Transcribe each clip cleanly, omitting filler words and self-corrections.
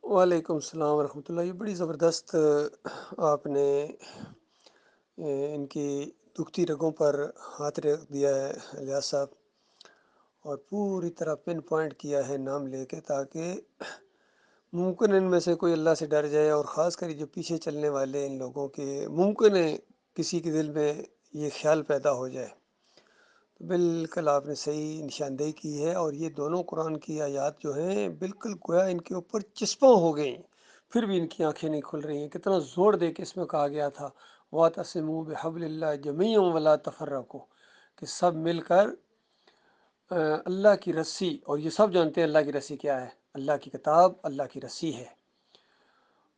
وعلیکم السلام ورحمۃ اللہ۔ یہ بڑی زبردست آپ نے ان کی دکھتی رگوں پر ہاتھ رکھ دیا ہے الیاس صاحب، اور پوری طرح پن پوائنٹ کیا ہے نام لے کے، تاکہ ممکن ان میں سے کوئی اللہ سے ڈر جائے، اور خاص کر جو پیچھے چلنے والے ان لوگوں کے ممکن ہے کسی کے دل میں یہ خیال پیدا ہو جائے۔ بالکل آپ نے صحیح نشاندہی کی ہے، اور یہ دونوں قرآن کی آیات جو ہیں بالکل گویا ان کے اوپر چسپاں ہو گئیں، پھر بھی ان کی آنکھیں نہیں کھل رہی ہیں۔ کتنا زور دے کے اس میں کہا گیا تھا وَاعْتَصِمُوا بِحَبْلِ اللَّهِ جَمِيعًا وَلَا تَفَرَّقُوا، کہ سب مل کر اللہ کی رسی، اور یہ سب جانتے ہیں اللہ کی رسی کیا ہے، اللہ کی کتاب اللہ کی رسی ہے۔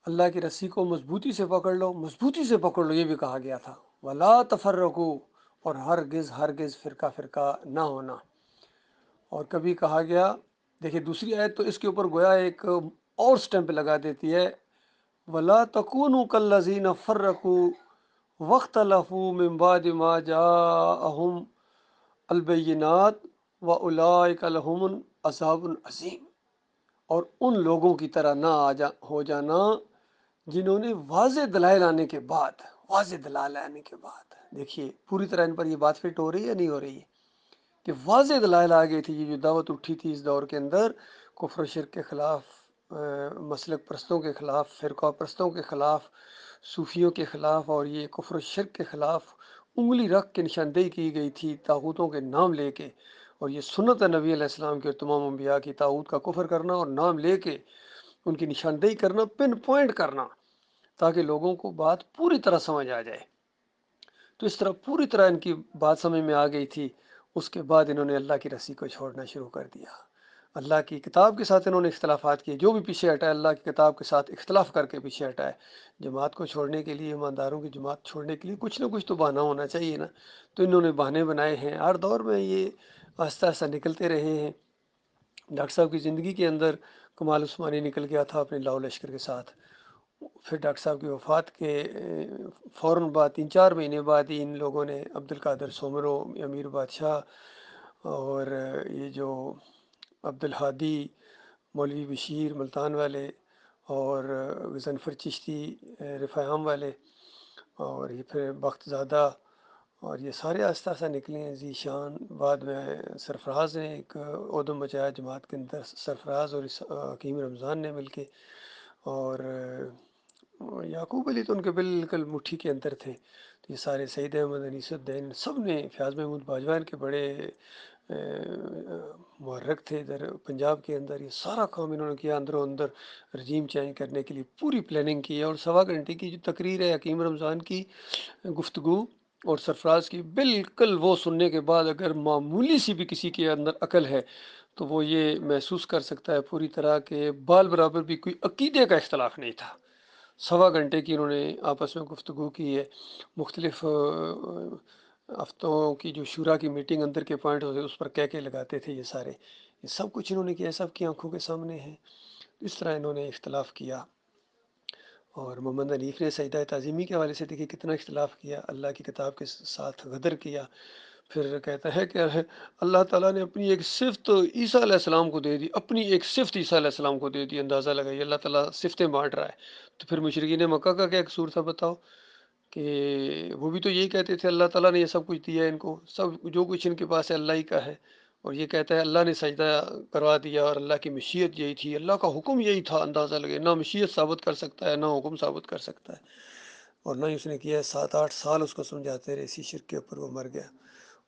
اللہ کی رسی کو مضبوطی سے پکڑ لو، مضبوطی سے پکڑ لو، یہ بھی کہا گیا تھا وَلَا تَفَرَّقُوا، اور ہرگز ہرگز فرقہ فرقہ نہ ہونا۔ اور کبھی کہا گیا، دیکھیں دوسری آیت تو اس کے اوپر گویا ایک اور سٹیمپ لگا دیتی ہے، وَلَا تَكُونُوا كَالَّذِينَ فَرَّقُوا وَاخْتَلَفُوا مِن بَعْدِ مَا جَاءَهُمُ الْبَيِّنَاتُ وَأُولَٰئِكَ لَهُمُ عَذَابٌ عَظِيمٌ، اور ان لوگوں کی طرح نہ ہو جانا جنہوں نے واضح دلائل آنے کے بعد، واضح دلائل آنے کے بعد، دیکھیے پوری طرح ان پر یہ بات فٹ ہو رہی ہے یا نہیں ہو رہی ہے کہ واضح دلائل آ گئی تھی، یہ جو دعوت اٹھی تھی اس دور کے اندر کفر و شرک کے خلاف، مسلک پرستوں کے خلاف، فرقہ پرستوں کے خلاف، صوفیوں کے خلاف، اور یہ کفر و شرک کے خلاف انگلی رکھ کے نشاندہی کی گئی تھی طاغوتوں کے نام لے کے، اور یہ سنت نبی علیہ السلام کے اور تمام انبیاء کی طاغوت کا کفر کرنا اور نام لے کے ان کی نشاندہی کرنا، پن پوائنٹ کرنا، تاکہ لوگوں کو بات پوری طرح سمجھ آ جائے۔ تو اس طرح پوری طرح ان کی بات سمجھ میں آ گئی تھی، اس کے بعد انہوں نے اللہ کی رسی کو چھوڑنا شروع کر دیا، اللہ کی کتاب کے ساتھ انہوں نے اختلافات کیے، جو بھی پیچھے ہٹا ہے اللہ کی کتاب کے ساتھ اختلاف کر کے پیچھے ہٹا ہے۔ جماعت کو چھوڑنے کے لیے، ایمانداروں کی جماعت چھوڑنے کے لیے کچھ نہ کچھ تو بہانہ ہونا چاہیے نا، تو انہوں نے بہانے بنائے ہیں، ہر دور میں یہ آہستہ آہستہ نکلتے رہے ہیں۔ ڈاکٹر صاحب کی زندگی کے اندر کمال عثمانی نکل گیا تھا اپنے لاؤ لشکر کے ساتھ، پھر ڈاکٹر صاحب کی وفات کے فوراً بعد 3-4 مہینے بعد ہی ان لوگوں نے عبد القادر سومرو، امیر بادشاہ، اور یہ جو عبد الہادی، مولوی بشیر ملتان والے، اور غضنفر چشتی رفاعام والے، اور یہ پھر بخت زادہ، اور یہ سارے آہستہ آہستہ نکلے ہیں ذیشان۔ بعد میں سرفراز نے ایک عدم بچایا جماعت کے اندر، سرفراز اور حکیم رمضان نے مل کے، اور یعقوب علی تو ان کے بالکل مٹھی کے اندر تھے، تو یہ سارے سعید احمد، انیس الدین، سب نے، فیاض محمود باجوان کے بڑے محرک تھے ادھر پنجاب کے اندر، یہ سارا کام انہوں نے کیا، اندر و اندر رجیم چینج کرنے کے لیے پوری پلاننگ کی ہے۔ اور 1.25 گھنٹے کی جو تقریر ہے حکیم رمضان کی گفتگو اور سرفراز کی، بالکل وہ سننے کے بعد اگر معمولی سی بھی کسی کے اندر عقل ہے تو وہ یہ محسوس کر سکتا ہے پوری طرح کہ بال برابر بھی کوئی عقیدے کا اختلاف نہیں تھا۔ 1.25 گھنٹے کی انہوں نے آپس میں گفتگو کی ہے، مختلف ہفتوں کی جو شورا کی میٹنگ اندر کے پوائنٹ ہوتے اس پر کہہ لگاتے تھے، یہ سارے، یہ سب کچھ انہوں نے کیا، سب کی آنکھوں کے سامنے ہے۔ اس طرح انہوں نے اختلاف کیا، اور محمد حنیف نے سجدہ تعظیمی کے حوالے سے دیکھیے کتنا اختلاف کیا، اللہ کی کتاب کے ساتھ غدر کیا۔ پھر کہتا ہے کہ اللہ تعالیٰ نے اپنی ایک صفت عیسیٰ علیہ السلام کو دے دی، اپنی ایک صفت عیسیٰ علیہ السلام کو دے دی، اندازہ لگائیے اللہ تعالیٰ صفتیں بانٹ رہا ہے۔ تو پھر مشرکین مکہ کا کیا قصور تھا بتاؤ، کہ وہ بھی تو یہی کہتے تھے اللہ تعالیٰ نے یہ سب کچھ دیا ہے ان کو، سب جو کچھ ان کے پاس ہے اللہ ہی کا ہے، اور یہ کہتا ہے اللہ نے سجدہ کروا دیا اور اللہ کی مشیت یہی تھی، اللہ کا حکم یہی تھا، اندازہ لگے، نہ مشیت ثابت کر سکتا ہے نہ حکم ثابت کر سکتا ہے، اور نہ ہی اس نے کیا ہے۔ 7-8 سال اس کو سمجھاتے رہے، اسی شرک کے اوپر وہ مر گیا،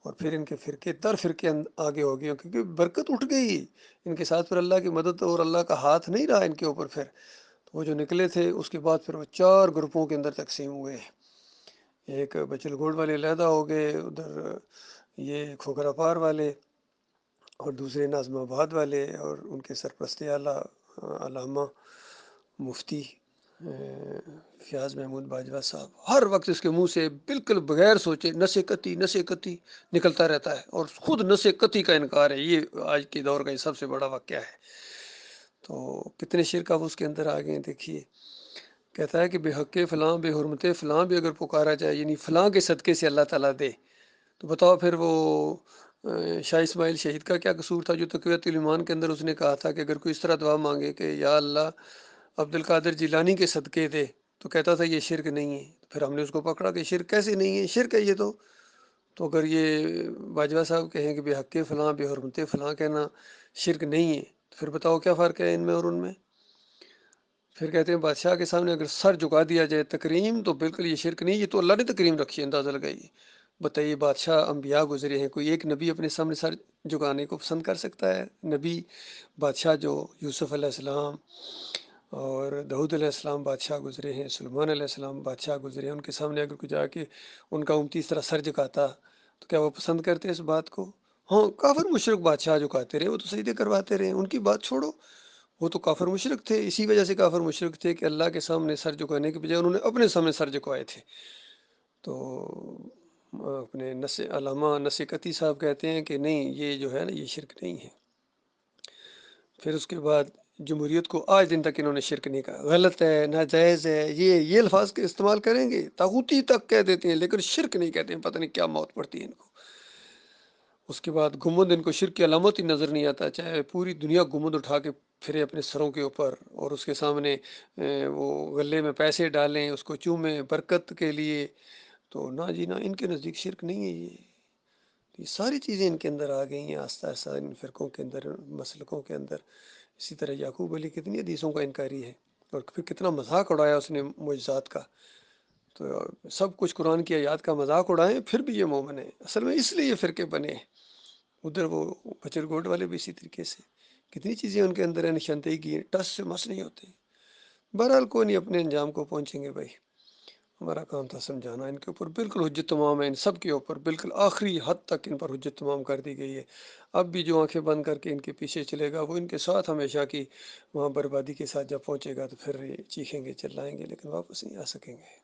اور پھر ان کے فرقے در فرقے آگے ہو گئے، کیونکہ برکت اٹھ گئی ان کے ساتھ، پھر اللہ کی مدد اور اللہ کا ہاتھ نہیں رہا ان کے اوپر، پھر تو وہ جو نکلے تھے اس کے بعد پھر وہ 4 گروپوں کے اندر تقسیم ہوئے، ایک بچل گوڑ والے علیحدہ ہو گئے، ادھر یہ کھوکھرا پار والے، اور دوسرے ناظم آباد والے، اور ان کے سرپرست اعلیٰ علامہ مفتی فیاض محمود باجوہ صاحب، ہر وقت اس کے منہ سے بالکل بغیر سوچے نشے قطعی نکلتا رہتا ہے، اور خود نشے قطعی کا انکار ہے۔ یہ آج کے دور کا یہ سب سے بڑا واقعہ ہے۔ تو کتنے شرک اب اس کے اندر آ گئے ہیں دیکھیے، کہتا ہے کہ بے حق فلاں، بے حرمت فلاں بھی اگر پکارا جائے، یعنی فلاں کے صدقے سے اللہ تعالیٰ دے، تو بتاؤ پھر وہ شاہ اسماعیل شہید کا کیا قصور تھا، جو تقویت الایمان کے اندر اس نے کہا تھا کہ اگر کوئی اس طرح دعا مانگے کہ یا اللہ عبد القادر جیلانی کے صدقے دے، تو کہتا تھا یہ شرک نہیں ہے۔ پھر ہم نے اس کو پکڑا کہ شرک کیسے نہیں ہے، شرک ہے یہ تو اگر یہ باجوہ صاحب کہیں کہ بے حق فلاں بے حرمت فلاں کہنا شرک نہیں ہے، تو پھر بتاؤ کیا فرق ہے ان میں اور ان میں؟ پھر کہتے ہیں بادشاہ کے سامنے اگر سر جھکا دیا جائے تکریم، تو بالکل یہ شرک نہیں، یہ تو اللہ نے تکریم رکھی ہے، اندازہ لگائیے۔ بتائیے، بادشاہ انبیاء گزرے ہیں، کوئی ایک نبی اپنے سامنے سر جھکانے کو پسند کر سکتا ہے؟ نبی بادشاہ جو یوسف علیہ السلام اور داؤد علیہ السلام بادشاہ گزرے ہیں، سلیمان علیہ السلام بادشاہ گزرے ہیں، ان کے سامنے اگر کوئی جا کے ان کا امتی اس طرح سر جھکاتا تو کیا وہ پسند کرتے اس بات کو؟ ہاں، کافر مشرک بادشاہ جھکاتے رہے، وہ تو سجدے کرواتے رہے، ان کی بات چھوڑو، وہ تو کافر مشرک تھے، اسی وجہ سے کافر مشرک تھے کہ اللہ کے سامنے سر جھکانے کے بجائے انہوں نے اپنے سامنے سر جھکوائے تھے۔ تو اپنے علامہ نصیحتی صاحب کہتے ہیں کہ نہیں، یہ جو ہے نا یہ شرک نہیں ہے۔ پھر اس کے بعد جمہوریت کو آج دن تک انہوں نے شرک نہیں کہا، غلط ہے، ناجائز ہے، یہ الفاظ کے استعمال کریں گے، طاغوتی تک کہہ دیتے ہیں، لیکن شرک نہیں کہتے ہیں، پتہ نہیں کیا موت پڑتی ہے ان کو۔ اس کے بعد گنبد ان کو شرک کی علامت ہی نظر نہیں آتا، چاہے پوری دنیا گنبد اٹھا کے پھرے اپنے سروں کے اوپر اور اس کے سامنے وہ غلے میں پیسے ڈالیں، اس کو چومیں برکت کے لیے، تو نہ جی نہ، ان کے نزدیک شرک نہیں ہے یہ ساری چیزیں ان کے اندر آ گئی ہیں آہستہ آہستہ، ان فرقوں کے اندر، مسلکوں کے اندر۔ اسی طرح یعقوب علی کتنی حدیثوں کا انکاری ہے، اور پھر کتنا مذاق اڑایا اس نے معجزات کا، تو سب کچھ قرآن کی آیات کا مذاق اڑائیں پھر بھی یہ مومن ہے، اصل میں اس لیے یہ فرقے بنے ہیں۔ ادھر وہ بچر گوٹ والے بھی اسی طریقے سے، کتنی چیزیں ان کے اندر ہیں، نشاندہی کی ہیں، ٹس سے مس نہیں ہوتے۔ بہرحال کوئی نہیں، اپنے انجام کو پہنچیں گے بھائی، ہمارا کام تھا سمجھانا، ان کے اوپر بالکل حجت تمام ہے، ان سب کے اوپر بالکل آخری حد تک ان پر حجت تمام کر دی گئی ہے۔ اب بھی جو آنکھیں بند کر کے ان کے پیچھے چلے گا، وہ ان کے ساتھ ہمیشہ کی وہاں بربادی کے ساتھ جب پہنچے گا تو پھر یہ چیخیں گے چلائیں گے، لیکن واپس نہیں آ سکیں گے۔